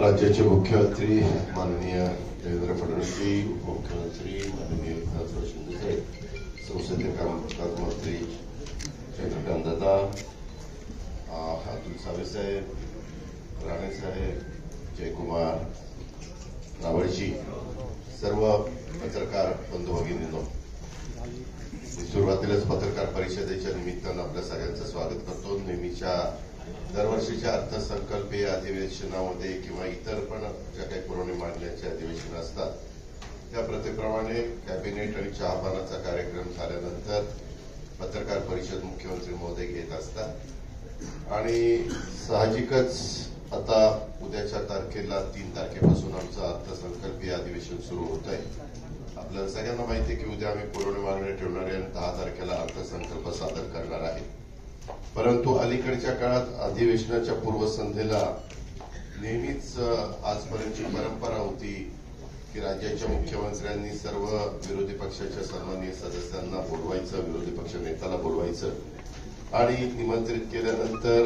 राज्याचे मुख्यमंत्री माननीय देवेंद्र फडणवीस जी, उपमुख्यमंत्री माननीय एकनाथ शिंदे, संसदीय कामकाज मंत्री चंद्रकांत दादा, अतुल सावे साहेब, राणे साहेब, जयकुमार रावळजी, सर्व पत्रकार बंधू भगिनींनो, सुरुवातीलाच पत्रकार परिषदेच्या निमित्तानं आपल्या सगळ्यांचं स्वागत करतो. नेहमीच्या दरवर्षीच्या अर्थसंकल्पीय अधिवेशनामध्ये किंवा इतर पण ज्या काही पुरवणी मागण्याचे अधिवेशन असतात त्या प्रथेप्रमाणे कॅबिनेट आणि चहापानाचा कार्यक्रम झाल्यानंतर पत्रकार परिषद मुख्यमंत्री महोदय घेत असतात आणि साहजिकच आता उद्याच्या तारखेला 3 तारखेपासून आमचं अर्थसंकल्पीय अधिवेशन सुरू होत आहे. आपल्याला सगळ्यांना माहिती आहे की उद्या आम्ही पुरवणी मागण्या ठेवणार आहे आणि 10 तारखेला अर्थसंकल्प सादर करणार आहे. परंतु अलीकडच्या काळात अधिवेशनाच्या पूर्वसंध्येला नेहमीच आजपर्यंतची परंपरा होती की राज्याच्या मुख्यमंत्र्यांनी सर्व विरोधी पक्षाच्या सन्माननीय सदस्यांना बोलवायचं, विरोधी पक्ष नेत्याला बोलवायचं आणि निमंत्रित केल्यानंतर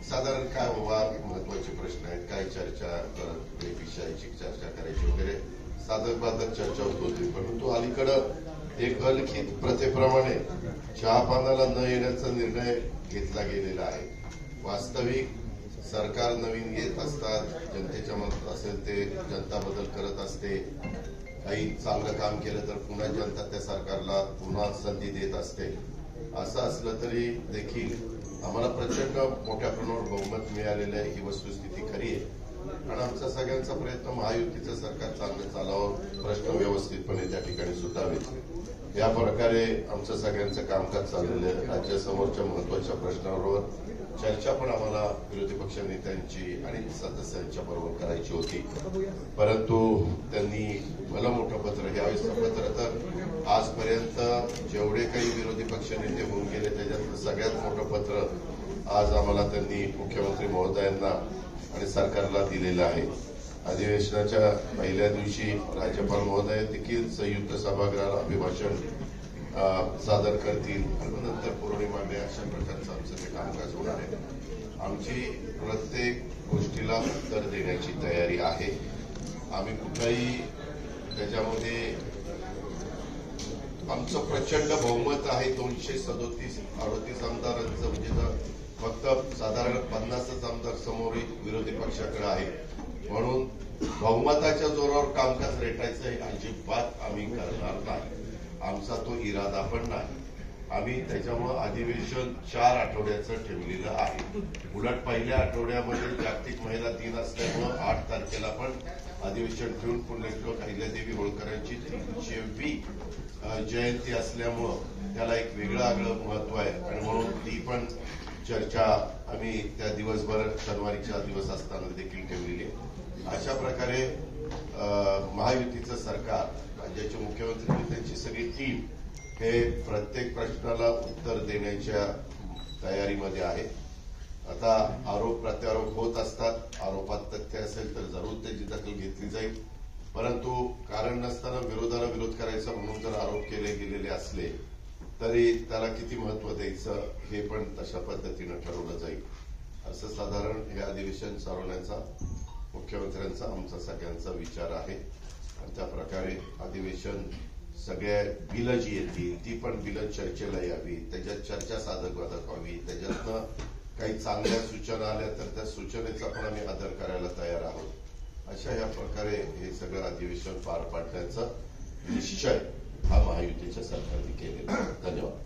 साधारण काय महत्वाचे प्रश्न आहेत, काय चर्चा विषयाची चर्चा करायची वगैरे साधक चर्चा होत होती. परंतु अलीकडं एक अलिखित प्रथेप्रमाणे चहापानाला न येण्याचा निर्णय घेतला गेलेला आहे. वास्तविक सरकार नवीन येत असतात, जनतेच्या मनात असेल ते जनता बदल करत असते. काही चांगलं काम केलं तर पुन्हा जनता त्या सरकारला पुन्हा संधी देत असते. असं असलं तरी देखील आम्हाला प्रचंड मोठ्या प्रमाणावर बहुमत मिळालेलं आहे, ही वस्तुस्थिती खरी आहे. आणि आमचा सगळ्यांचा प्रयत्न महायुतीचं सरकार चांगलं चालावं, प्रश्न व्यवस्थितपणे त्या ठिकाणी सुटावेत, या प्रकारे आमचं सगळ्यांचं कामकाज चाललेलं आहे. राज्यासमोरच्या महत्वाच्या प्रश्नांवर चर्चा पण आम्हाला विरोधी पक्ष नेत्यांची आणि सदस्यांच्या बरोबर करायची होती. परंतु त्यांनी भलं मोठं पत्र, यावेळेचं पत्र तर आजपर्यंत जेवढे काही विरोधी पक्ष नेते होऊन गेले त्याच्यातलं सगळ्यात मोठं पत्र आज आम्हाला त्यांनी मुख्यमंत्री महोदयांना आणि सरकारला दिलेलं आहे. अधिवेशनाच्या पहिल्या दिवशी राज्यपाल महोदय देखील संयुक्त सभागृहाला अभिभाषण सादर करतील आणि नंतर पुरवणी मागण्या, अशा प्रकारचं आमचं ते कामकाज होणार आहे. आमची प्रत्येक गोष्टीला उत्तर देण्याची तयारी आहे. आम्ही कुठलाही त्याच्यामध्ये आमचं प्रचंड बहुमत आहे. 237-38 आमदारांचं, म्हणजे फक्त साधारण 50च आमदार समोर विरोधी पक्षाकडे आहे. म्हणून बहुमताच्या जोरावर कामकाज रेटायचं हे अजिबात आम्ही करणार नाही. आमचा तो इरादा पण नाही. आम्ही त्याच्यामुळे अधिवेशन 4 आठवड्याचं ठेवलेलं आहे. उलट पहिल्या आठवड्यामध्ये जागतिक महिला दिन असल्यामुळं 8 तारखेला पण अधिवेशन ठेवून पुण्यश्लोक अहिल्यादेवी होळकरांची 300वी जयंती असल्यामुळं त्याला एक वेगळं महत्व आहे आणि म्हणून ती पण चर्चा आम्ही त्या दिवसभर शनिवारीचा दिवस असताना देखील ठेवलेली आहे. अशा प्रकारे महायुतीचं सरकार, राज्याचे मुख्यमंत्री आणि त्यांची सगळी टीम हे प्रत्येक प्रश्नाला उत्तर देण्याच्या तयारीमध्ये आहे. आता आरोप प्रत्यारोप होत असतात. आरोपात तथ्य असेल तर जरूर त्याची दखल घेतली जाईल. परंतु कारण नसताना विरोधाला विरोध करायचा म्हणून जर आरोप केले गेलेले असले तरी त्याला किती महत्व द्यायचं हे पण तशा पद्धतीनं ठरवलं जाईल. असं साधारण हे अधिवेशन चालवण्याचा मुख्यमंत्र्यांचा आमचा सगळ्यांचा विचार आहे. आणि त्या प्रकारे अधिवेशन सगळ्या बिलं जी येतील ती पण बिलं चर्चेला यावी, त्याच्यात चर्चा साधक व्हावी, त्याच्यातनं काही चांगल्या सूचना आल्या तर त्या सूचनेचा पण आम्ही आदर करायला तयार आहोत. अशा या प्रकारे हे सगळं अधिवेशन पार पाडण्याचा निश्चय हा महायुतीच्या सरकारने केलेला आहे. धन्यवाद.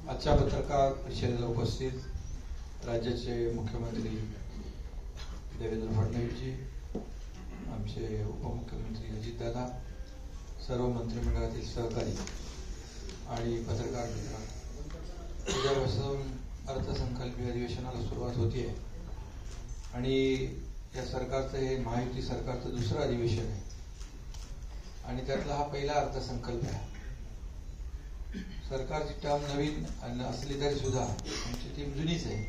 आजच्या पत्रकार परिषदेला उपस्थित राज्याचे मुख्यमंत्री देवेंद्र फडणवीसजी, आमचे उपमुख्यमंत्री अजितदादा, सर्व मंत्रिमंडळातील सहकारी आणि पत्रकार मित्र, उद्यापासून अर्थसंकल्पीय अधिवेशनाला सुरुवात होतीये आणि या सरकारचं हे महायुती सरकारचं दुसरं अधिवेशन आहे आणि त्यातला हा पहिला अर्थसंकल्प आहे. सरकारची टर्म नवीन असली तरी सुद्धा आमची टीम जुनीच आहे.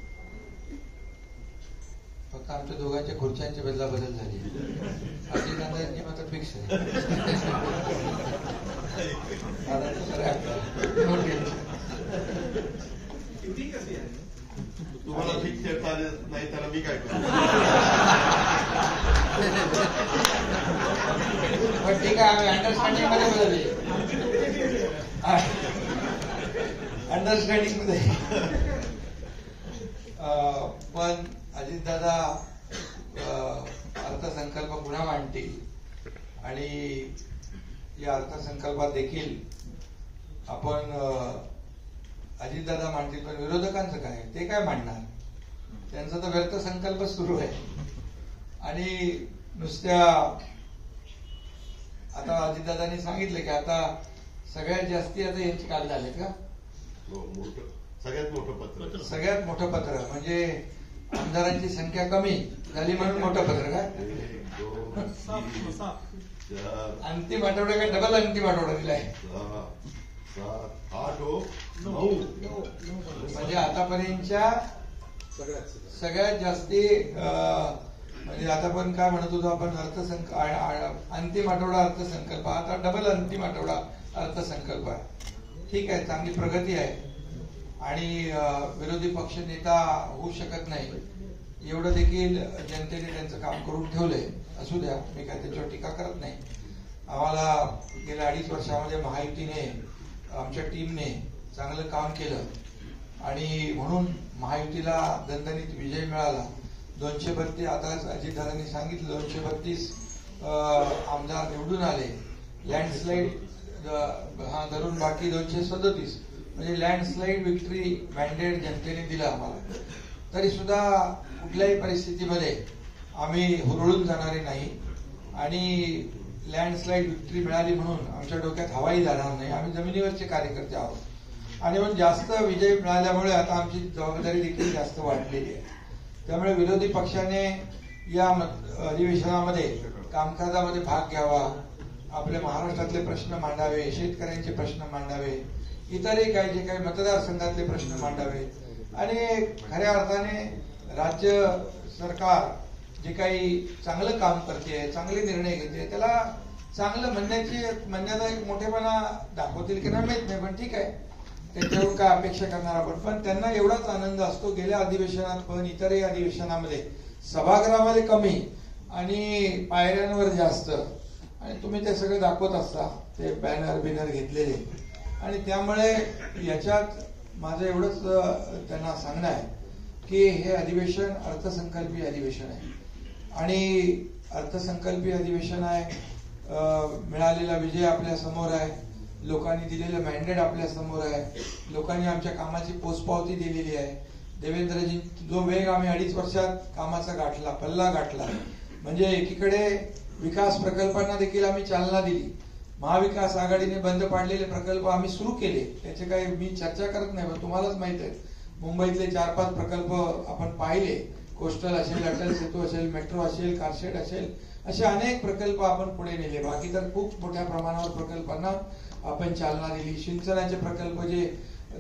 फक्त आमच्या दोघांच्या खुर्च्यांची बदल झाली. अजितदादांची मात्र फिक्स आहे. अंडरस्टँडिंग मध्ये पण अजितदादा अर्थसंकल्प पुन्हा मांडतील आणि या अर्थसंकल्पात देखील आपण अजितदादा मांडतील, पण विरोधकांचं काय, ते काय मांडणार? त्यांचा तर व्यर्थ संकल्प सुरू आहे. आणि नुसत्या आता अजितदादांनी सांगितलं की आता सगळ्यात जास्ती आता यांची काल झाले का, सगळ्यात मोठं पत्र म्हणजे आमदारांची संख्या कमी झाली म्हणून मोठं पत्र काय? अंतिम आठवडा काय डबल अंतिम आठवडा दिलाय म्हणजे आतापर्यंतच्या सगळ्यात जास्ती म्हणजे आता पण काय म्हणत होतो आपण अंतिम आठवडा अर्थसंकल्प, आता डबल अंतिम आठवडा अर्थसंकल्प आहे. ठीक आहे, चांगली प्रगती आहे आणि विरोधी पक्ष नेता होऊ शकत नाही एवढं देखील जनतेने त्यांचं काम करून ठेवलंय. असू द्या, मी काय त्याच्यावर टीका करत नाही. आम्हाला गेल्या 2.5 वर्षामध्ये महायुतीने आमच्या टीमने चांगलं काम केलं आणि म्हणून महायुतीला दणदणीत विजय मिळाला. 232 आता अजितदादांनी सांगितलं 232 आमदार निवडून आले. लँडस्लाईड धरून बाकी 237 म्हणजे लँडस्लाईड विक्ट्री मॅन्डेट जनतेने दिलं आम्हाला. तरी सुद्धा कुठल्याही परिस्थितीमध्ये आम्ही हुरळून जाणारे नाही आणि लँडस्लाईड विक्ट्री मिळाली म्हणून आमच्या डोक्यात हवाही जाणार नाही. आम्ही जमिनीवरचे कार्यकर्ते आहोत आणि म्हणून जास्त विजय मिळाल्यामुळे आता आमची जबाबदारी देखील जास्त वाढलेली आहे. त्यामुळे विरोधी पक्षाने या अधिवेशनामध्ये कामकाजामध्ये भाग घ्यावा, आपल्या महाराष्ट्रातले प्रश्न मांडावे, शेतकऱ्यांचे प्रश्न मांडावे, इतरही काही जे काही मतदारसंघातले प्रश्न मांडावे आणि खऱ्या अर्थाने राज्य सरकार जे काही चांगलं काम करते, चांगले निर्णय घेते, त्याला चांगलं म्हणण्याचा एक मोठेपणा दाखवतील की नाही माहित नाही, पण ठीक आहे, त्याच्यावर काय अपेक्षा करणार आपण. पण त्यांना एवढाच आनंद असतो गेल्या अधिवेशनात पण इतरही अधिवेशनामध्ये सभागृहामध्ये कमी आणि पायऱ्यांवर जास्त, आणि तुम्ही ते सगळं दाखवत असता ते बॅनर बिनर घेतलेले. आणि त्यामुळे याच्यात माझं एवढंच त्यांना सांगणं आहे की हे अधिवेशन अर्थसंकल्पीय अधिवेशन आहे आणि अर्थसंकल्पीय अधिवेशन आहे. मिळालेला विजय आपल्या समोर आहे, लोकांनी दिलेलं मॅन्डेट आपल्या समोर आहे, लोकांनी आमच्या कामाची पोचपावती दिलेली आहे. देवेंद्रजी जो वेग आम्ही 2.5 वर्षात कामाचा गाठला, पल्ला गाठला, म्हणजे एकीकडे विकास प्रकल्पांना देखील आम्ही चालना दिली. महाविकास आघाडीने बंद पाडलेले प्रकल्प आम्ही सुरू केले, त्याचे काही मी चर्चा करत नाही, पण तुम्हालाच माहित आहे मुंबईतले 4-5 प्रकल्प आपण पाहिले. कोस्टल असेल, अटल सेतू असेल, मेट्रो असेल, कारशेड असेल, असे अनेक प्रकल्प आपण पुढे नेले. बाकी तर खूप मोठ्या प्रमाणावर प्रकल्पांना आपण चालना दिली. सिंचनाचे प्रकल्प जे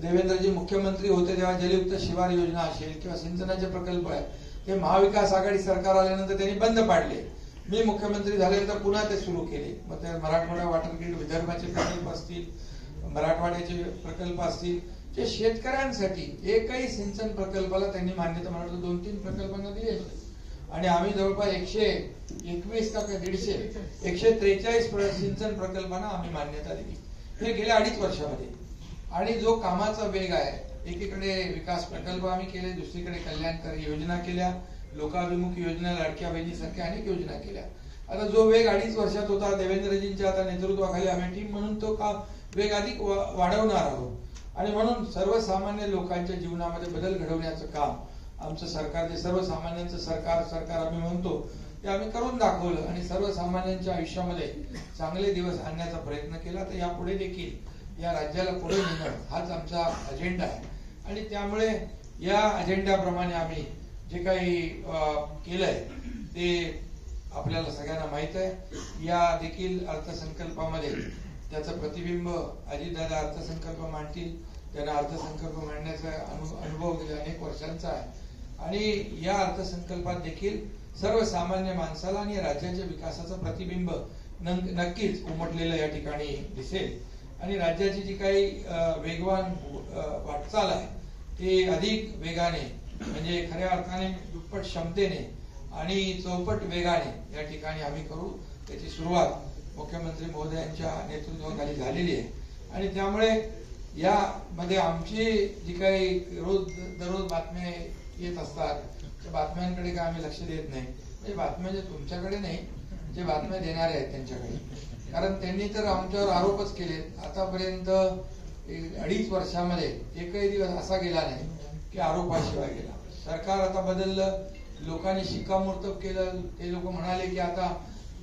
देवेंद्रजी मुख्यमंत्री होते तेव्हा जलयुक्त शिवार योजना असेल किंवा सिंचनाचे प्रकल्प आहे ते महाविकास आघाडी सरकार आल्यानंतर त्यांनी बंद पाडले. मी मुख्यमंत्री झाल्यानंतर पुन्हा ते सुरू केले. मग ते मराठवाडा वॉटर ग्रीड, विदर्भाचे प्रकल्प असतील, मराठवाड्याचे प्रकल्प असतील, जे शेतकऱ्यांसाठी एकही सिंचन प्रकल्पाला त्यांनी मान्यता मिळाली. 2-3 प्रकल्पांना दिली आणि आम्ही जवळपास 121 का 150 143 सिंचन प्रकल्पांना आम्ही मान्यता दिली. हे गेल्या 2.5 वर्षामध्ये. आणि जो कामाचा वेग आहे, एकीकडे विकास प्रकल्प आम्ही केले, दुसरीकडे कल्याणकारी योजना केल्या, लोकाभिमुख योजना, लाडक्या बहिणीसारख्या अनेक योजना केल्या. आता जो वेग 2.5 वर्षात होता देवेंद्रजींच्या आता नेतृत्वाखाली आम्ही टीम म्हणून तो वेग अधिक वाढवणार आहोत. आणि म्हणून सर्वसामान्य लोकांच्या जीवनामध्ये बदल घडवण्याचं काम आमचं सरकार, जे सर्वसामान्यांचं सरकार आम्ही म्हणतो, ते आम्ही करून दाखवलं आणि सर्वसामान्यांच्या आयुष्यामध्ये चांगले दिवस आणण्याचा प्रयत्न केला. तर यापुढे देखील या राज्याला पुढे नेणं हाच आमचा अजेंडा आहे आणि त्यामुळे या अजेंड्याप्रमाणे आम्ही जे काही केलंय ते आपल्याला सगळ्यांना माहित आहे. या देखील अर्थसंकल्पामध्ये त्याचं प्रतिबिंब अजितदादा अर्थसंकल्प मांडतील. त्यांना अर्थसंकल्प मांडण्याचा अनुभव गेल्या अनेक वर्षांचा आहे आणि या अर्थसंकल्पात देखील सर्वसामान्य माणसाला आणि राज्याच्या विकासाचं प्रतिबिंब नक्कीच उमटलेलं या ठिकाणी दिसेल. आणि राज्याची जी काही वेगवान वाटचाल आहे ती अधिक वेगाने, म्हणजे खऱ्या अर्थाने दुप्पट क्षमतेने आणि चौपट वेगाने या ठिकाणी आम्ही करू. त्याची सुरुवात मुख्यमंत्री महोदयांच्या नेतृत्वाखाली झालेली आहे आणि त्यामुळे यामध्ये आमची जी काही दररोज बातम्या येत असतात त्या बातम्यांकडे काय आम्ही लक्ष देत नाही. म्हणजे बातम्या जे तुमच्याकडे नाही, जे बातम्या देणारे आहेत त्यांच्याकडे. कारण त्यांनी तर आमच्यावर आरोपच केले. आतापर्यंत 2.5 वर्षामध्ये एकही दिवस असा गेला नाही की आरोपाशिवाय गेला. सरकार आता बदललं, लोकांनी शिक्कामोर्तब केलं. ते लोक म्हणाले की आता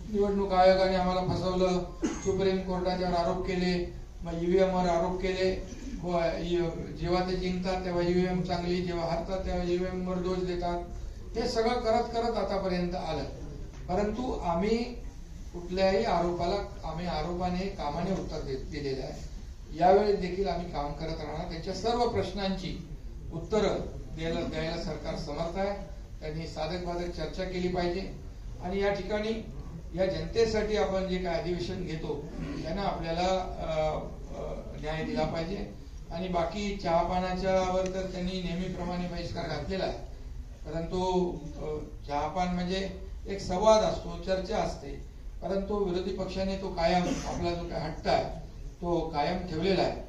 निवडणूक आयोगाने आम्हाला फसवलं, सुप्रीम कोर्टाच्यावर आरोप केले, मग ईव्हीएम वर आरोप केले. जेव्हा ते जिंकतात तेव्हा ईव्हीएम चांगली, जेव्हा हारतात तेव्हा ईव्हीएम वर दोष देतात. हे सगळं करत करत आतापर्यंत आलं. परंतु आम्ही कुठल्याही आरोपाने कामाने उत्तर दिलेलं आहे. यावेळी देखील आम्ही काम करत राहणार. त्यांच्या सर्व प्रश्नांची उत्तरं द्यायला सरकार समर्थ आहे. त्यांनी साधक बाधक चर्चा केली पाहिजे आणि या ठिकाणी या जनतेसाठी आपण जे काय अधिवेशन घेतो त्यांना आपल्याला न्याय दिला पाहिजे. आणि बाकी चहापानाच्या वर तर त्यांनी नेहमीप्रमाणे बहिष्कार घातलेला आहे. परंतु चहापान म्हणजे एक संवाद असतो, चर्चा असते. परंतु विरोधी पक्षाने तो कायम आपला जो काय हट्ट आहे तो कायम ठेवलेला आहे.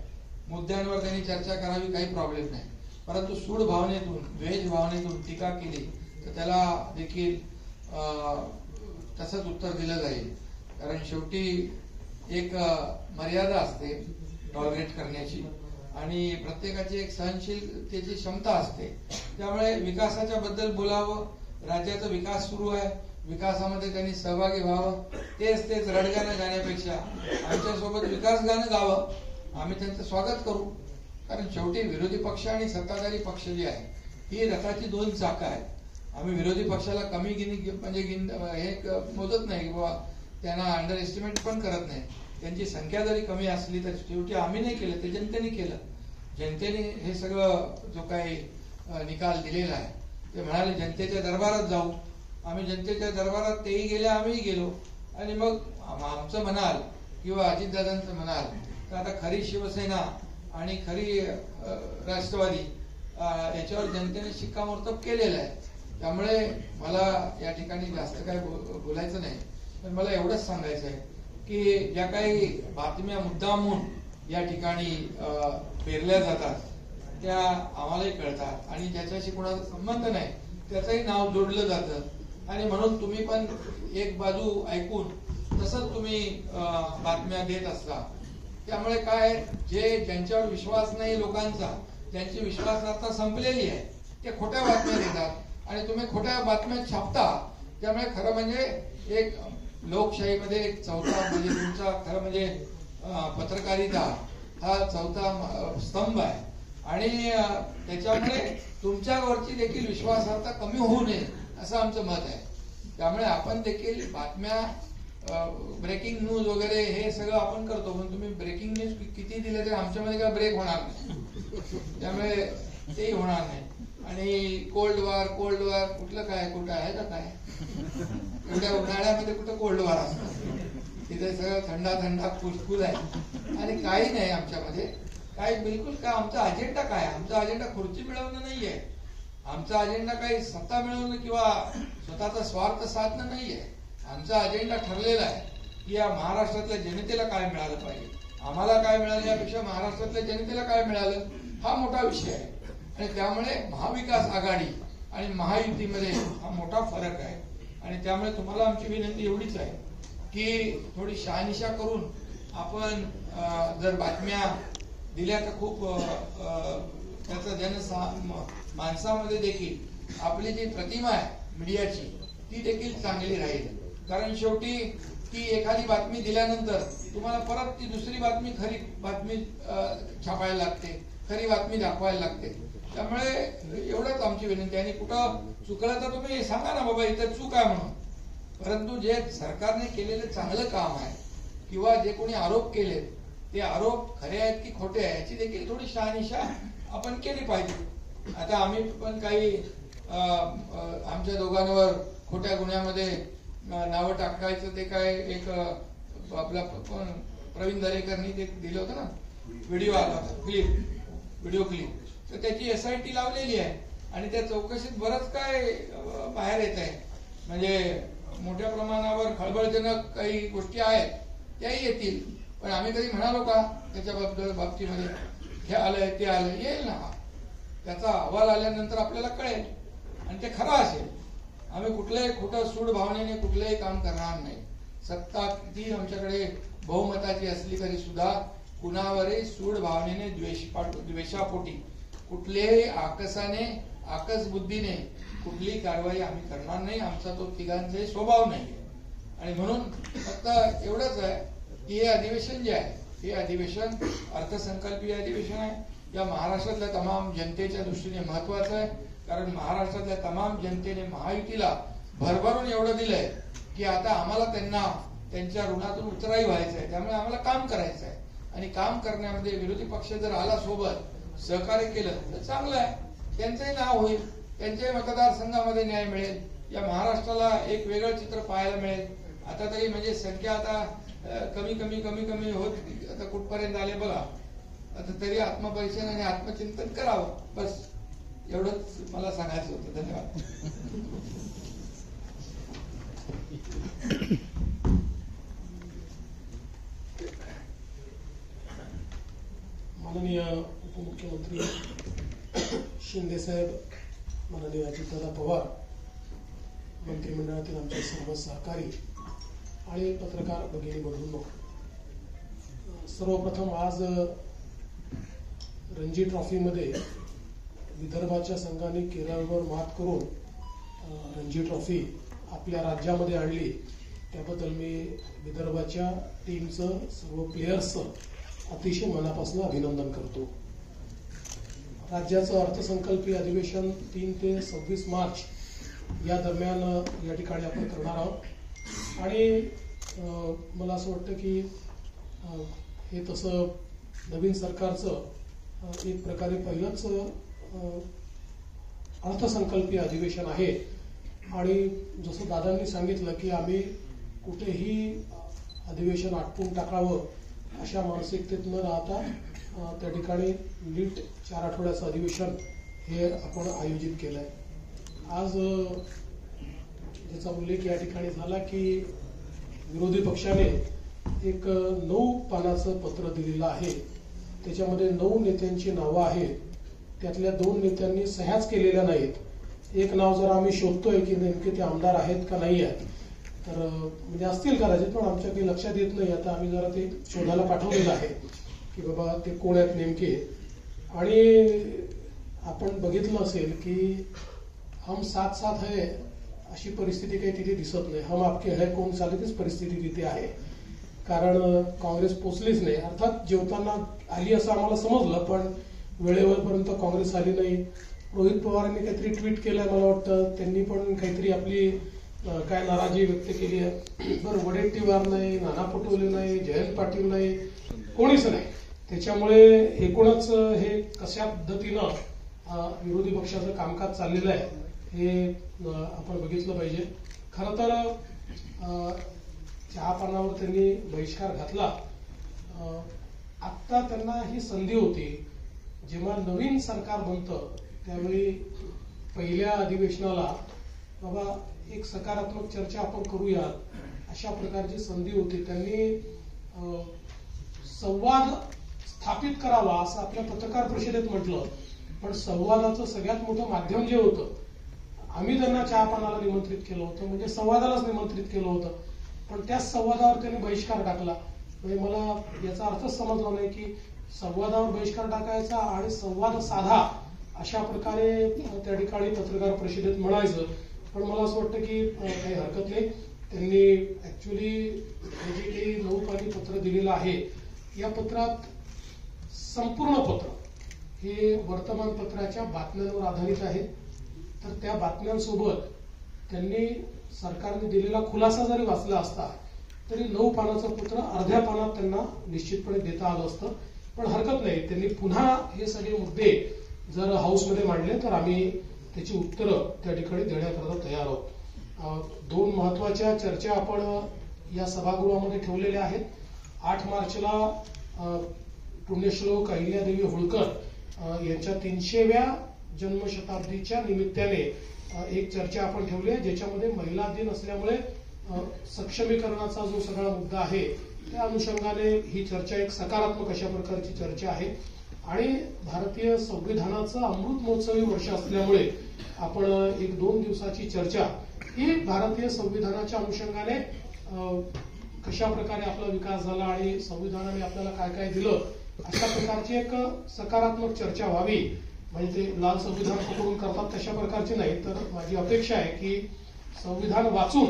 मुद्द्यांवर त्यांनी चर्चा करावी, काही प्रॉब्लेम नाही. परंतु सूड भावनेतून, द्वेष भावनेतून टीका केली तर त्याला देखील तसंच उत्तर दिलं जाईल. कारण शेवटी एक मर्यादा असते टॉलरेट करण्याची आणि प्रत्येकाची एक सहनशीलतेची क्षमता असते. त्यामुळे विकासाच्या बद्दल बोलावं, राज्याचा विकास सुरू आहे, विकासामध्ये त्यांनी सहभागी व्हावं. तेच रडगाणं गाण्यापेक्षा आमच्यासोबत विकास गाणं गावं. आम्ही त्यांचं स्वागत करू. कारण शेवटी विरोधी पक्ष आणि सत्ताधारी पक्ष जे आहे ही रथाची 2 चाकं आहेत. आम्ही विरोधी पक्षाला कमी हे मोजत नाही किंवा त्यांना अंडर एस्टिमेट पण करत नाही. त्यांची संख्या जरी कमी असली तर शेवटी आम्ही नाही केलं, ते जनतेने केलं. जनतेने हे सगळं जो काही निकाल दिलेला आहे ते म्हणाले जनतेच्या दरबारात जाऊ. आम्ही जनतेच्या दरबारात तेही गेले, आम्हीही गेलो. आणि मग आमचं म्हणाल किंवा अजितदादांचं म्हणाल तर आता खरी शिवसेना आणि खरी राष्ट्रवादी याच्यावर जनतेने शिक्कामोर्तब केलेलं आहे. त्यामुळे मला या ठिकाणी जास्त काय बोलायचं नाही. पण मला एवढंच सांगायचं आहे की ज्या काही बातम्या मुद्दामून या ठिकाणी पेरल्या जातात त्या आम्हालाही कळतात आणि ज्याच्याशी कोणाचा संबंध नाही त्याचंही नाव जोडलं जातं. आणि म्हणून तुम्ही पण एक बाजू ऐकून तसंच तुम्ही बातम्या देत असता. त्यामुळे काय, ज्यांच्यावर विश्वास नाही लोकांचा, ज्यांची विश्वासार्हता संपलेली आहे ते खोट्या बातम्या देतात आणि तुम्ही खोट्या बातम्या छापता. त्यामुळे खरं म्हणजे एक लोकशाहीमध्ये एक चौथा म्हणजे तुमचा खरं म्हणजे पत्रकारिता हा चौथा स्तंभ आहे. आणि त्याच्यामुळे तुमच्यावरची देखील विश्वासार्हता कमी होऊ नये असं आमचं मत आहे. त्यामुळे आपण देखील बातम्या, ब्रेकिंग न्यूज वगैरे हे सगळं आपण करतो. पण तुम्ही ब्रेकिंग न्यूज किती दिले तरी आमच्यामध्ये काय ब्रेक होणार नाही. त्यामुळे तेही होणार नाही. आणि कोल्ड वॉर कुठलं काय, कुठं आहे का काय? एवढ्या उन्हाळ्यामध्ये कुठं कोल्ड वॉर असतं? तिथे सगळं थंडा कुसकुस आहे आणि काही नाही आमच्यामध्ये. काही बिलकुल काय. आमचा अजेंडा काय? आमचा अजेंडा खुर्ची मिळवणं नाहीये. आमचा अजेंडा काही सत्ता मिळवणं किंवा स्वतःचा स्वार्थ साधणं नाहीये. आमचा अजेंडा ठरलेला आहे की या महाराष्ट्रातल्या जनतेला काय मिळालं पाहिजे. आम्हाला काय मिळालं यापेक्षा महाराष्ट्रातल्या जनतेला काय मिळालं हा मोठा विषय आहे. आणि त्यामुळे महाविकास आघाडी आणि महायुतीमध्ये हा मोठा फरक आहे. आणि त्यामुळे तुम्हाला आमची विनंती एवढीच आहे की थोडी शहानिशा करून आपण जर बातम्या दिल्या तर खूप त्याचा माणसामध्ये देखील आपली जी प्रतिमा आहे मीडियाची ती देखील चांगली राहील. कारण शेवटी ती एखादी बातमी दिल्यानंतर तुम्हाला परत ती दुसरी बातमी, खरी बातमी छापायला लागते, खरी बातमी दाखवायला लागते. त्यामुळे एवढंच आमची विनंती आहे. आणि कुठं चुकलं तर तुम्ही सांगा ना बाबा इथं चूक आहे म्हणून. परंतु जे सरकारने केलेलं चांगलं काम आहे किंवा जे कोणी आरोप केले ते आरोप खरे आहेत की खोटे आहेत याची देखील थोडी शहानिशा आपण केली पाहिजे. आता आम्ही पण काही आमच्या दोघांवर खोट्या गुन्ह्यामध्ये नावं टाकायचं ते काय एक आपला प्रवीण दरेकरनी ते दिलं होतं ना, व्हिडिओ आला होता, व्हिडिओ क्लिप. तर त्याची SIT लावलेली आहे आणि त्या चौकशीत बरंच काय बाहेर येत आहे. म्हणजे मोठ्या प्रमाणावर खळबळजनक काही गोष्टी आहेत त्याही येतील. पण आम्ही कधी म्हणालो का त्याच्या बाबतीमध्ये? हे आलंय ते आलंय, येईल ना. त्याचा अहवाल आल्यानंतर आपल्याला कळेल आणि ते खरं असेल. आम्ही कुठल्याही खोटं सूड भावनेने कुठलंही काम करणार नाही. सत्ता किती आमच्याकडे बहुमताची असली तरी सुद्धा कुणावरही सूड भावनेने द्वेषापोटी कुठल्याही आकसाने आकस बुद्धीने कुठलीही कारवाई आम्ही करणार नाही. आमचा तो तिघांचाही स्वभाव नाही. आणि म्हणून फक्त एवढंच आहे की हे अधिवेशन जे आहे हे अधिवेशन अर्थसंकल्पीय अधिवेशन आहे. या महाराष्ट्रातल्या तमाम जनतेच्या दृष्टीने महत्वाचं आहे. कारण महाराष्ट्रातल्या तमाम जनतेने महायुतीला भरभरून एवढं दिलंय की आता आम्हाला त्यांच्या ऋणातून उतराई व्हायचं आहे. त्यामुळे आम्हाला काम करायचं आहे. आणि काम करण्यामध्ये विरोधी पक्ष जर आला सोबत सहकार्य केलं तर चांगलं आहे. त्यांचंही नाव होईल, त्यांच्याही मतदारसंघामध्ये न्याय मिळेल. या महाराष्ट्राला एक वेगळं चित्र पाहायला मिळेल. आता तरी म्हणजे संख्या आता कमी कमी कमी कमी होत आता कुठपर्यंत आले बघा. आता तरी आत्मपरीक्षण आणि आत्मचिंतन करावं. बस एवढंच मला सांगायचं होतं. धन्यवाद. माननीय उपमुख्यमंत्री शिंदे साहेब, माननीय अजितदादा पवार, मंत्रिमंडळातील आमचे सर्व सहकारी आणि पत्रकार भगिनी बंधूंनो, सर्वप्रथम आज रणजी ट्रॉफीमध्ये विदर्भाच्या संघाने केरळवर मात करून रणजी ट्रॉफी आपल्या राज्यामध्ये आणली त्याबद्दल मी विदर्भाच्या टीमचं सर्व प्लेयर्सचं अतिशय मनापासून अभिनंदन करतो. राज्याचं अर्थसंकल्पीय अधिवेशन 3 ते 26 मार्च या दरम्यान या ठिकाणी आपण करणार आहोत. आणि मला असं वाटतं की हे तसं नवीन सरकारचं एक प्रकारे पहिलंच अर्थसंकल्पीय अधिवेशन आहे. आणि जसं दादांनी सांगितलं की आम्ही कुठेही अधिवेशन आटपून टाकावं अशा मानसिकतेत न राहता त्या ठिकाणी नीट 4 आठवड्याचं अधिवेशन हे आपण आयोजित केलंय. आज ज्याचा उल्लेख या ठिकाणी झाला की विरोधी पक्षाने एक 9 पानाचं पत्र दिलेलं आहे. त्याच्यामध्ये 9 नेत्यांची नावं आहेत. त्यातल्या 2 नेत्यांनी सह्याच केलेल्या नाहीत. एक नाव जरा आम्ही शोधतोय की नेमके ते आमदार आहेत का नाही आहेत, तर म्हणजे असतील कदाचित, पण आमच्या काही लक्षात येत नाही. आता आम्ही जरा ते शोधायला पाठवलेलं आहे की बाबा ते कोण आहेत नेमके. आणि आपण बघितलं असेल की हम साथ साथ है अशी परिस्थिती काही तिथे दिसत नाही. हम आपके है कोण चालतीच परिस्थिती तिथे आहे. कारण काँग्रेस पोचलीच नाही. अर्थात जेवताना आली असं आम्हाला समजलं, पण वेळेवरपर्यंत काँग्रेस आली नाही. रोहित पवारांनी काहीतरी ट्विट केलंय, मला वाटतं त्यांनी पण काहीतरी आपली काय नाराजी व्यक्त केली आहे. बरं, वडेट्टीवार नाही, नाना पटोले नाही, जयंत पाटील नाही, कोणीच नाही. त्याच्यामुळे एकूणच हे कशा पद्धतीनं विरोधी पक्षाचं कामकाज चाललेलं आहे हे आपण बघितलं पाहिजे. खरं तर चहापानावर त्यांनी बहिष्कार घातला. आत्ता त्यांना ही संधी होती, जेव्हा नवीन सरकार बनतं त्यावेळी पहिल्या अधिवेशनाला बाबा एक सकारात्मक चर्चा आपण करूया अशा प्रकारची संधी होती. त्यांनी संवाद स्थापित करावा असं आपल्या पत्रकार परिषदेत म्हटलं, पण संवादाचं सगळ्यात मोठं माध्यम जे होतं, आम्ही त्यांना चहापानाला निमंत्रित केलं होतं, म्हणजे संवादालाच निमंत्रित केलं होतं, पण त्याच संवादावर त्यांनी बहिष्कार टाकला. म्हणजे मला याचा अर्थच समजला नाही की संवादावर बहिष्कार टाकायचा आणि संवाद साधा अशा प्रकारे त्या ठिकाणी पत्रकार परिषदेत म्हणायचं. पण मला असं वाटतं की काही हरकत नाही. त्यांनी ऍक्च्युली हे जे काही 9 पानी पत्र दिलेलं आहे, या पत्रात संपूर्ण पत्र हे वर्तमानपत्राच्या बातम्यांवर आधारित आहे. तर त्या बातम्यांसोबत त्यांनी सरकारने दिलेला खुलासा जरी वाचला असता तरी 9 पानाचं पत्र अर्ध्या पानात त्यांना निश्चितपणे देता आलं असतं. पण हरकत नाही, त्यांनी पुन्हा हे सगळे मुद्दे जर हाऊसमध्ये मांडले तर आम्ही त्याची उत्तरं त्या ठिकाणी देण्याकरता तयार आहोत. 2 महत्वाच्या चर्चा आपण या सभागृहामध्ये ठेवलेल्या आहेत. 8 मार्चला पुण्यश्लोक अहिल्यादेवी होळकर यांच्या 300व्या जन्मशताब्दीच्या निमित्ताने एक चर्चा आपण ठेवली आहे, ज्याच्यामध्ये महिला दिन असल्यामुळे सक्षमीकरणाचा जो सगळा मुद्दा आहे त्या अनुषंगाने ही चर्चा एक सकारात्मक अशा प्रकारची चर्चा आहे. आणि भारतीय संविधानाचं अमृत महोत्सवी वर्ष असल्यामुळे आपण 1-2 दिवसाची चर्चा ही भारतीय संविधानाच्या अनुषंगाने कशा प्रकारे आपला विकास झाला आणि संविधानाने आपल्याला काय काय दिलं अशा प्रकारची एक सकारात्मक चर्चा व्हावी. म्हणजे ते लाल संविधान पकडून करतात तशा प्रकारची नाही, तर माझी अपेक्षा आहे की संविधान वाचून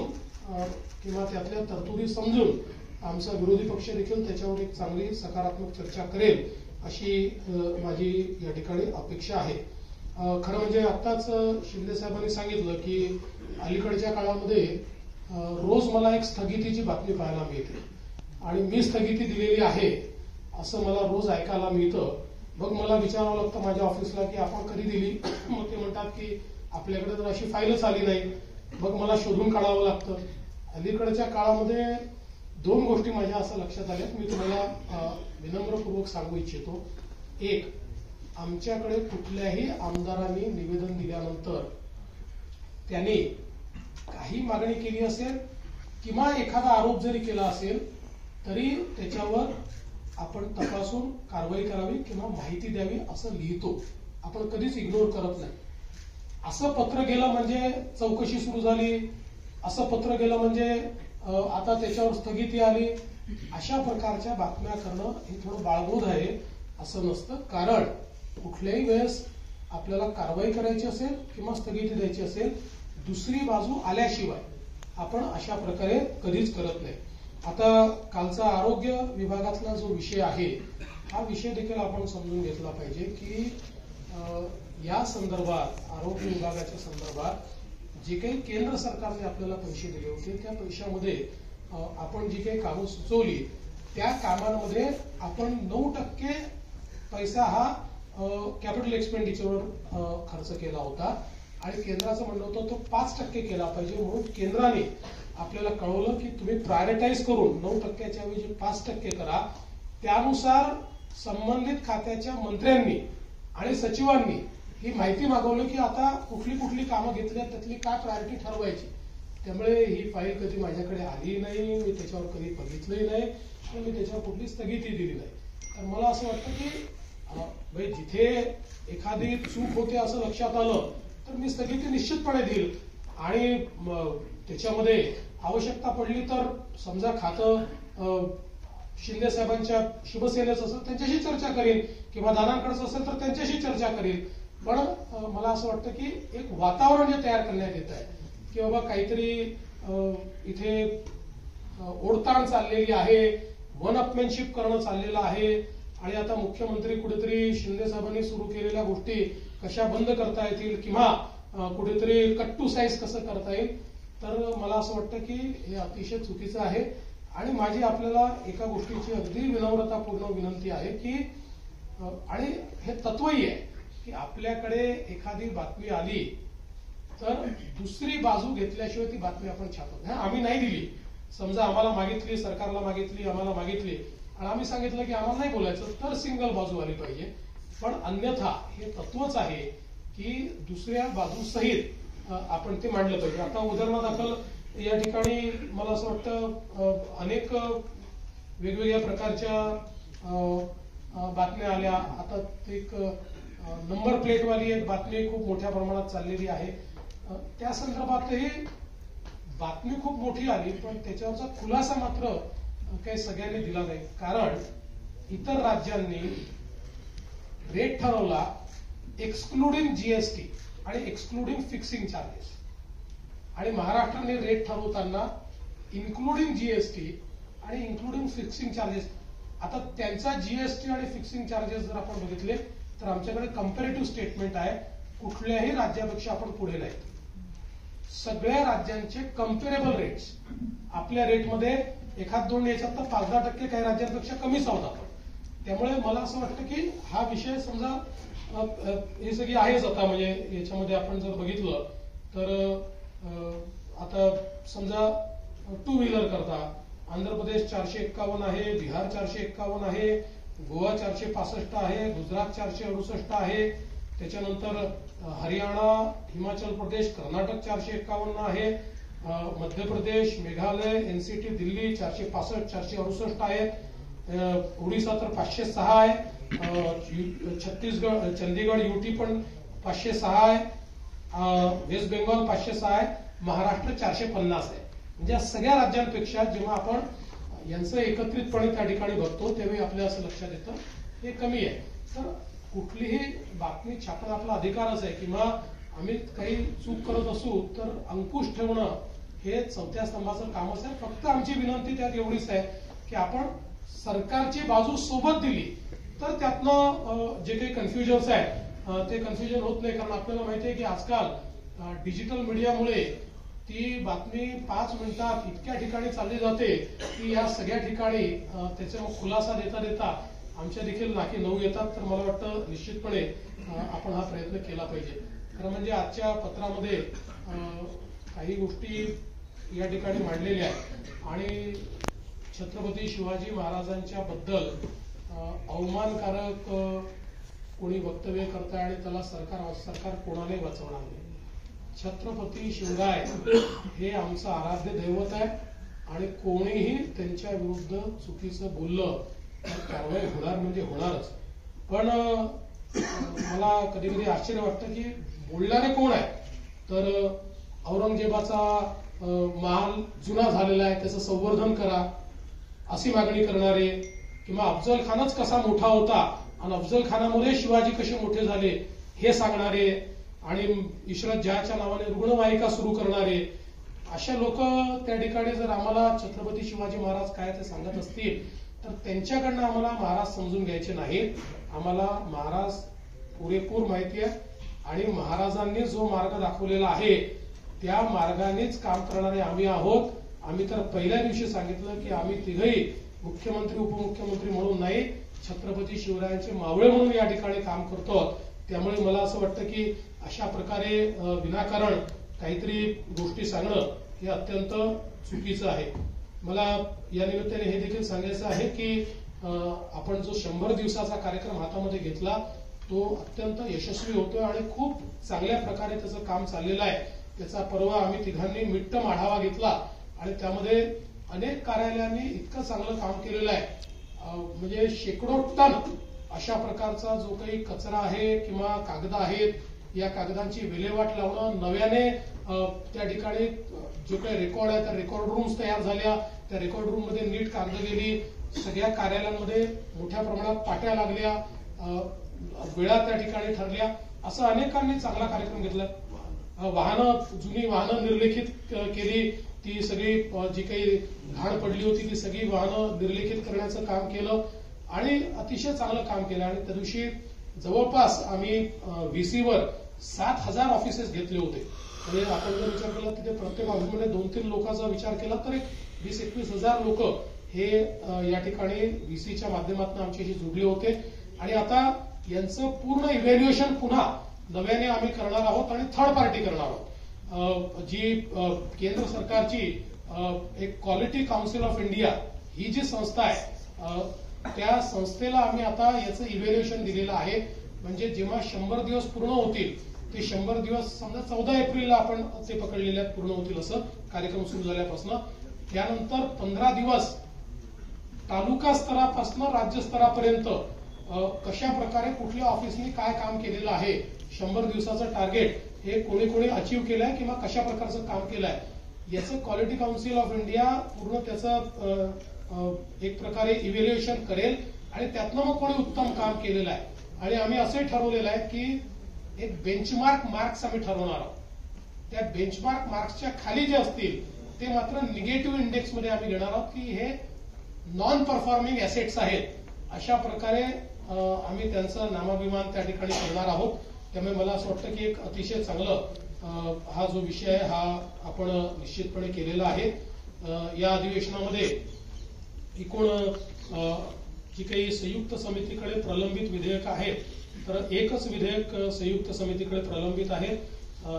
किंवा त्यातल्या तरतुदी समजून आमचा विरोधी पक्ष देखील त्याच्यावर एक चांगली सकारात्मक चर्चा करेल अशी माझी या ठिकाणी अपेक्षा आहे. खरं म्हणजे आत्ताच शिंदे साहेबांनी सांगितलं की अलीकडच्या काळामध्ये रोज मला एक स्थगितीची बातमी पाहायला मिळते आणि मी स्थगिती दिलेली आहे असं मला रोज ऐकायला मिळतं. मग मला विचारावं लागतं माझ्या ऑफिसला की आपण कधी दिली. मग ते म्हणतात की आपल्याकडे तर अशी फाईलच आली नाही. मग मला शोधून काढावं लागतं. अलीकडच्या काळामध्ये 2 गोष्टी माझ्या असं लक्षात आल्यात, मी तुम्हाला विनम्रपूर्वक सांगू इच्छितो. एक, आमच्याकडे कुठल्याही आमदारांनी निवेदन दिल्यानंतर त्यांनी काही मागणी केली असेल किंवा एखादा आरोप जरी केला असेल तरी त्याच्यावर आपण तपासून कारवाई करावी किंवा माहिती द्यावी असं लिहितो. आपण कधीच इग्नोर करत नाही. असं पत्र गेलं म्हणजे चौकशी सुरू झाली, असं पत्र गेलं म्हणजे आता त्याच्यावर स्थगिती आली, अशा प्रकारच्या बातम्या करणं हे थोडं बाळगोद आहे असं नसतं. कारण कुठल्याही वेळेस आपल्याला कारवाई करायची असेल किंवा स्थगिती द्यायची असेल, दुसरी बाजू आल्याशिवाय आपण अशा प्रकारे कधीच करत नाही. आता कालचा आरोग्य विभागातला जो विषय आहे हा विषय देखील आपण समजून घेतला पाहिजे की या संदर्भात आरोग्य विभागाच्या संदर्भात जे काही केंद्र सरकारने आपल्याला पैसे दिले होते त्या पैशामध्ये आपण जी काही कामं सुचवली त्या कामांमध्ये आपण 9% पैसा हा कॅपिटल एक्सपेंडिचरवर खर्च केला होता आणि केंद्राचं म्हणणं होतं तो 5% केला पाहिजे. म्हणून केंद्राने आपल्याला कळवलं की तुम्ही प्रायोरिटाईज करून 9%च्या ऐवजी 5% करा. त्यानुसार संबंधित खात्याच्या मंत्र्यांनी आणि सचिवांनी ही माहिती मागवली की आता कुठली कुठली कामं घेतल्यात त्यातली काय प्रायोरिटी ठरवायची. त्यामुळे ही फाईल कधी माझ्याकडे आली नाही, मी त्याच्यावर कधी बघितलंही नाही आणि मी त्याच्यावर कुठली स्थगिती दिली नाही. तर मला असं वाटतं की जिथे एखादी चूक होते असं लक्षात आलं तर मी स्थगिती निश्चितपणे देईल आणि त्याच्यामध्ये आवश्यकता पडली तर समजा खातं शिंदे साहेबांच्या शिवसेनेचं असेल त्यांच्याशी चर्चा करेल किंवा दादांकडचं असेल तर त्यांच्याशी चर्चा करेल. पण मला असं वाटतं की एक वातावरण जे तयार करण्यात येत आहे की बाबा काहीतरी इथे ओढताण चाललेली आहे, वन अपमॅनशिप करणं चाललेलं आहे आणि आता मुख्यमंत्री कुठेतरी शिंदे साहेबांनी सुरू केलेल्या गोष्टी कशा बंद करता येतील किंवा कुठेतरी कट टू साईज कसं करता येईल. तर मला असं वाटतं की हे अतिशय चुकीचं आहे आणि माझी आपल्याला एका गोष्टीची अगदी विनम्रतापूर्ण विनंती आहे की आणि हे तत्वही आहे की आपल्याकडे एखादी बातमी आली तर दुसरी बाजू घेतल्याशिवाय ती बातमी आपण छापत नाही. आम्ही नाही दिली, समजा आम्हाला मागितली, सरकारला मागितली, आम्हाला मागितली आणि आम्ही सांगितलं की आम्हाला नाही बोलायचं तर सिंगल बाजू आली पाहिजे. पण अन्यथा हे तत्वच आहे की दुसऱ्या बाजू सहित आपण ते मांडलं पाहिजे. आता उदाहरणादाखल या ठिकाणी मला असं वाटतं अनेक वेगवेगळ्या प्रकारच्या बातम्या आल्या. आता एक नंबर प्लेटवाली एक बातमी खूप मोठ्या प्रमाणात चाललेली आहे. त्या संदर्भातही बातमी खूप मोठी आली पण त्याच्यावरचा खुलासा मात्र काही सगळ्यांनी दिला नाही. कारण इतर राज्यांनी रेट ठरवला एक्सक्लुडिंग जीएसटी आणि एक्सक्लुडिंग फिक्सिंग चार्जेस आणि महाराष्ट्राने रेट ठरवताना इन्क्लुडिंग जीएसटी आणि इन्क्लुडिंग फिक्सिंग चार्जेस. आता त्यांचा जीएसटी आणि फिक्सिंग चार्जेस जर आपण बघितले तर आमच्याकडे कंपॅरेटिव्ह स्टेटमेंट आहे. कुठल्याही राज्यापेक्षा आपण पुढे नाही. सगळ्या राज्यांचे कंपेरेबल रेट्स आपल्या रेटमध्ये 1-2 याच्यात तर 5-10% काही राज्यांपेक्षा कमीच आहोत आपण. त्यामुळे मला असं वाटतं की हा विषय समजा हे सगळी आहेच. आता म्हणजे याच्यामध्ये आपण जर बघितलं तर आता समजा 2 व्हीलर करता आंध्र प्रदेश 451 आहे, बिहार 451 आहे, गोवा 465 आहे, गुजरात 468 आहे, त्याच्यानंतर हरियाणा, हिमाचल प्रदेश, कर्नाटक 451 आहे, मध्य प्रदेश, मेघालय, एनसीटी, दिल्ली 465, 468 आहे, ओडिसा तर 506 आहे छत्तीसगड चंदीगड UT पण 506 आहे, वेस्ट बेंगॉल 506 आहे, महाराष्ट्र 450 आहे. म्हणजे या सगळ्या राज्यांपेक्षा जेव्हा आपण यांचं एकत्रितपणे त्या ठिकाणी बघतो त्यावेळी आपल्या असं लक्षात येतं हे कमी आहे. तर कुठलीही बातमी छापणं आपला अधिकारच आहे, किंवा आम्ही काही चूक करत असू तर अंकुश ठेवणं हे चौथ्या स्तंभाचं कामच आहे. फक्त आमची विनंती त्यात एवढीच आहे की आपण सरकारची बाजू सोबत दिली तर त्यातनं जे काही कन्फ्युजन्स आहे ते कन्फ्युजन होत नाही. कारण आपल्याला माहिती आहे की आजकाल डिजिटल मीडियामुळे ती बातमी 5 मिनिटात इतक्या ठिकाणी चालली जाते की या सगळ्या ठिकाणी त्याचा खुलासा देता देता आमच्या देखील नाकी नऊ येतात. तर मला वाटतं निश्चितपणे आपण हा प्रयत्न केला पाहिजे. खरं म्हणजे आजच्या पत्रामध्ये काही गोष्टी या ठिकाणी मांडलेल्या आहेत आणि छत्रपती शिवाजी महाराजांच्या बद्दल अवमानकारक कोणी वक्तव्य करताय आणि त्याला सरकार कोणालाही वाचवणार नाही. छत्रपती शिवराय हे आमचं आराध्य दैवत आहे आणि कोणीही त्यांच्या विरुद्ध चुकीचं बोललं तर कारवाई होणार म्हणजे होणारच. पण मला कधी कधी आश्चर्य वाटतं की बोलणारे कोण आहे. तर औरंगजेबाचा महाल जुना झालेला आहे त्याचं संवर्धन करा अशी मागणी करणारे, किंवा अफजल खानच कसा मोठा होता आणि अफजल खानामुळे शिवाजी कसे मोठे झाले हे सांगणारे, आणि इशरत जहाच्या नावाने रुग्णवाहिका सुरू करणारे, अशा लोक त्या ठिकाणी जर आम्हाला छत्रपती शिवाजी महाराज काय ते सांगत असतील तर त्यांच्याकडनं आम्हाला महाराज समजून घ्यायचे नाहीत. आम्हाला महाराज पुरेपूर माहिती आहे आणि महाराजांनी जो मार्ग दाखवलेला आहे त्या मार्गानेच काम करणारे आम्ही आहोत. आम्ही तर पहिल्या दिवशी सांगितलं की आम्ही तिघही मुख्यमंत्री उपमुख्यमंत्री म्हणून नाही, छत्रपती शिवरायांचे मावळे म्हणून या ठिकाणी काम करतो. त्यामुळे मला असं वाटतं की अशा प्रकारे विनाकारण काहीतरी गोष्टी सांगणं हे अत्यंत चुकीचं आहे. मला या निमित्ताने हे देखील सांगायचं आहे की आपण जो 100 दिवसाचा कार्यक्रम हातामध्ये घेतला तो अत्यंत यशस्वी होतोय आणि खूप चांगल्या प्रकारे त्याचं काम चाललेलं आहे. त्याचा परवा आम्ही तिघांनी मिट्टम आढावा घेतला आणि त्यामध्ये अनेक कार्यालयांनी इतकं चांगलं काम केलेलं आहे. म्हणजे शेकडो टन अशा प्रकारचा जो काही कचरा आहे किंवा कागद आहेत या कागदांची विल्हेवाट लावणं, नव्याने त्या ठिकाणी जो काही रेकॉर्ड आहे त्या रेकॉर्ड रूम्स तयार झाल्या, त्या रेकॉर्ड रूम मध्ये नीट कागद गेली, सगळ्या कार्यालयांमध्ये मोठ्या प्रमाणात पाट्या लागल्या, वेळा त्या ठिकाणी ठरल्या, असं अनेकांनी चांगला कार्यक्रम घेतला. जुनी वाहनं निर्लेखित केली, ती सगळी जी काही घाण पडली होती ती सगळी वाहनं निर्लेखित करण्याचं काम केलं आणि अतिशय चांगलं काम केलं. आणि त्या दिवशी जवळपास आम्ही VCवर 7,000 ऑफिसेस घेतले होते. म्हणजे आपण जर विचार केला तिथे प्रत्येक ऑफिसमध्ये 2-3 लोकांचा विचार केला तर 20-21 हजार लोक हे या ठिकाणी VCच्या माध्यमातून आमच्याशी जुडले होते. आणि आता यांचं पूर्ण इव्हॅल्युएशन पुन्हा नव्याने आम्ही करणार आहोत आणि थर्ड पार्टी करणार आहोत. जी केंद्र सरकारची एक क्वालिटी काउन्सिल ऑफ इंडिया ही जी संस्था आहे त्या संस्थेला आम्ही आता याचं इव्हॅल्युएशन दिलेलं आहे. म्हणजे जेव्हा 100 दिवस पूर्ण होतील ते 100 दिवस समजा 14 एप्रिलला आपण ते पकडलेले पूर्ण होतील असं कार्यक्रम सुरू झाल्यापासून. त्यानंतर 15 दिवस तालुका स्तरापासून राज्य स्तरापर्यंत कशा प्रकारे कुठल्या ऑफिसनी काय काम केलेलं आहे, 100 दिवसाचं टार्गेट हे कोणी कोणी अचीव्ह केलंय किंवा कशा प्रकारचं काम केलंय याचं क्वालिटी काउन्सिल ऑफ इंडिया पूर्ण त्याचं एक प्रकारे इव्हॅल्युएशन करेल आणि त्यातनं मग कोणी उत्तम काम केलेलं आहे. आणि आम्ही असंही ठरवलेलं आहे की एक बेंचमार्क मार्क्स आम्ही ठरवणार आहोत. त्या बेंचमार्क मार्क्सच्या खाली जे असतील ते मात्र निगेटिव्ह इंडेक्समध्ये आम्ही घेणार आहोत की हे नॉन परफॉर्मिंग ऍसेट्स आहेत. अशा प्रकारे आम्ही त्यांचं नामाभिमान त्या ठिकाणी करणार आहोत. त्यामुळे मला असं वाटतं की एक अतिशय चांगलं हा जो विषय आहे हा आपण निश्चितपणे केलेला आहे. या अधिवेशनामध्ये एकूण जी काही संयुक्त समितीकडे प्रलंबित विधेयक आहेत तर एकच विधेयक संयुक्त समितीकडे प्रलंबित आहे.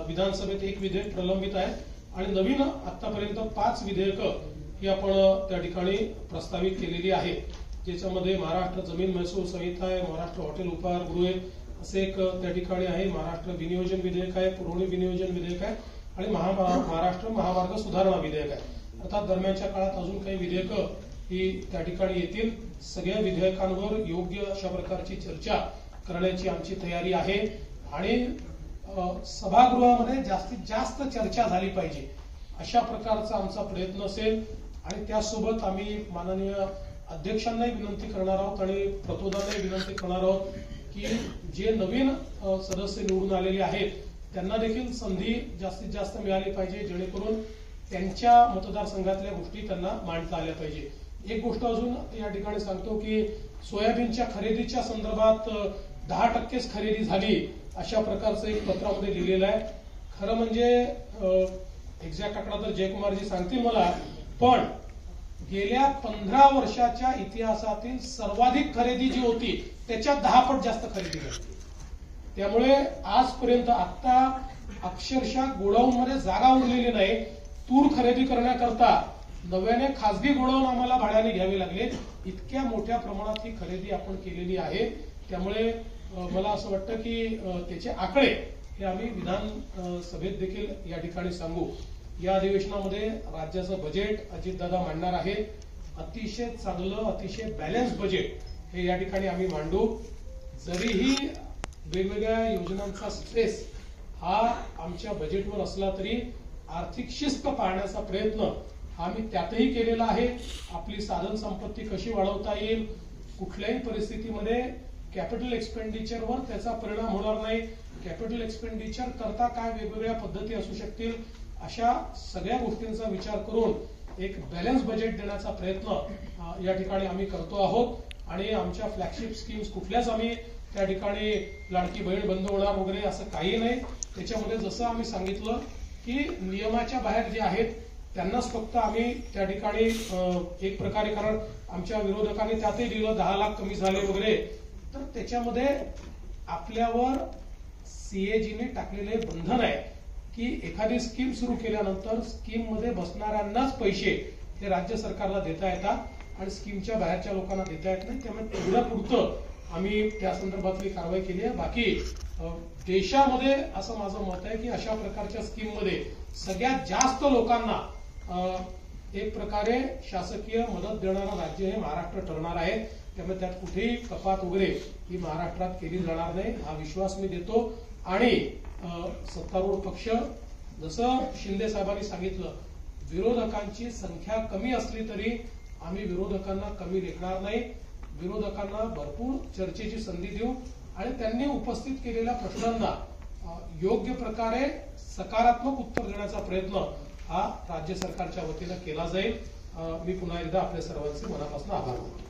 विधानसभेत एक विधेयक प्रलंबित आहे आणि नवीन आतापर्यंत 5 विधेयकं ही आपण त्या ठिकाणी प्रस्तावित केलेली आहेत. ज्याच्यामध्ये महाराष्ट्र जमीन महसूल संहिता आहे, महाराष्ट्र हॉटेल उपहारगृहे असे एक त्या ठिकाणी आहे, महाराष्ट्र विनियोजन विधेयक आहे, पुरवणी विनियोजन विधेयक आहे आणि महाराष्ट्र महामार्ग सुधारणा विधेयक आहे. अर्थात दरम्यानच्या काळात अजून काही विधेयकं ही त्या ठिकाणी येतील. सगळ्या विधेयकांवर योग्य अशा प्रकारची चर्चा करण्याची आमची तयारी आहे आणि सभागृहामध्ये जास्तीत जास्त चर्चा झाली पाहिजे अशा प्रकारचा आमचा प्रयत्न असेल. आणि त्यासोबत आम्ही माननीय अध्यक्षांनाही विनंती करणार आहोत आणि प्रतोदांनाही विनंती करणार आहोत की जे नवीन सदस्य निवडून आलेले आहेत त्यांना देखील संधी जास्तीत जास्त मिळाली पाहिजे, जेणेकरून त्यांच्या मतदारसंघातल्या गोष्टी त्यांना मांडता आल्या पाहिजे. एक गोष्ट अजून या ठिकाणी सांगतो की सोयाबीनच्या खरेदीच्या संदर्भात 10%च खरेदी झाली अशा प्रकारचं एक पत्रामध्ये लिहिलेलं आहे. खरं म्हणजे एक्झॅक्ट आकडा तर जयकुमारजी सांगतील मला, पण गेल्या 15 वर्षाच्या इतिहासातील सर्वाधिक खरेदी जी होती त्याच्या 10 पट जास्त खरेदी झाली. त्यामुळे आजपर्यंत आता अक्षरशः गोडाऊनमध्ये जागा उरलेली नाही. तूर खरेदी करण्याकरता नव्याने खासगी गोडाऊन आम्हाला भाड्याने घ्यावे लागले. इतक्या मोठ्या प्रमाणात ही खरेदी आपण केलेली आहे. त्यामुळे मला असं वाटतं की त्याचे आकडे हे आम्ही विधानसभेत देखील या ठिकाणी सांगू. या अधिवेशनामध्ये राज्याचं बजेट अजितदादा मांडणार आहेत. अतिशय चांगलं, अतिशय बॅलन्स बजेट हे या ठिकाणी आम्ही मांडू. जरीही वेगवेगळ्या योजनांचा स्ट्रेस हा आमच्या बजेटवर असला तरी आर्थिक शिस्त पाळण्याचा प्रयत्न आम्ही त्यातही केलेला आहे. आपली साधन संपत्ती कशी वाढवता येईल, कुठल्याही परिस्थितीमध्ये कॅपिटल एक्सपेंडिचरवर त्याचा परिणाम होणार नाही, कॅपिटल एक्सपेंडिचर करता काय वेगवेगळ्या पद्धती असू शकतील, अशा सगळ्या गोष्टींचा विचार करून एक बॅलन्स बजेट देण्याचा प्रयत्न या ठिकाणी आम्ही करतो आहोत. आणि आमच्या फ्लॅगशिप स्कीम्स कुठल्याच आम्ही त्या ठिकाणी लाडकी बहीण बंद होणार वगैरे असं काही नाही. त्याच्यामध्ये जसं आम्ही सांगितलं की नियमाच्या बाहेर जे आहेत त्यांनाच फक्त आम्ही त्या ठिकाणी एक प्रकारे, कारण आमच्या विरोधकांनी त्यातही दिलं 10 लाख कमी झाले वगैरे, तर त्याच्यामध्ये आपल्यावर सीएजीने टाकलेले बंधन आहे की एखादी स्कीम सुरू केल्यानंतर स्कीम मध्ये बसणाऱ्यांनाच पैसे हे राज्य सरकारला देता येतात आणि स्कीमच्या बाहेरच्या लोकांना देता येत नाही. त्यामुळे तेवढ्यापुरतं आम्ही त्या संदर्भातली कारवाई केली आहे. बाकी देशामध्ये असं माझं मत आहे की अशा प्रकारच्या स्कीममध्ये सगळ्यात जास्त लोकांना एक प्रकारे शासकीय मदत देणारं राज्य हे महाराष्ट्र ठरणार आहे. त्यामुळे त्यात कुठेही कपात वगैरे ही महाराष्ट्रात केली जाणार नाही हा विश्वास मी देतो. आणि सत्तारूढ पक्ष, जसं शिंदे साहेबांनी सांगितलं, विरोधकांची संख्या कमी असली तरी आम्ही विरोधकांना कमी लेखणार नाही. विरोधकांना भरपूर चर्चेची संधी देऊ आणि त्यांनी उपस्थित केलेल्या प्रश्नांना योग्य प्रकारे सकारात्मक उत्तर देण्याचा प्रयत्न हा राज्य सरकारच्या वतीनं केला जाईल. मी पुन्हा एकदा आपल्या सर्वांचे मनापासून आभार मानतो.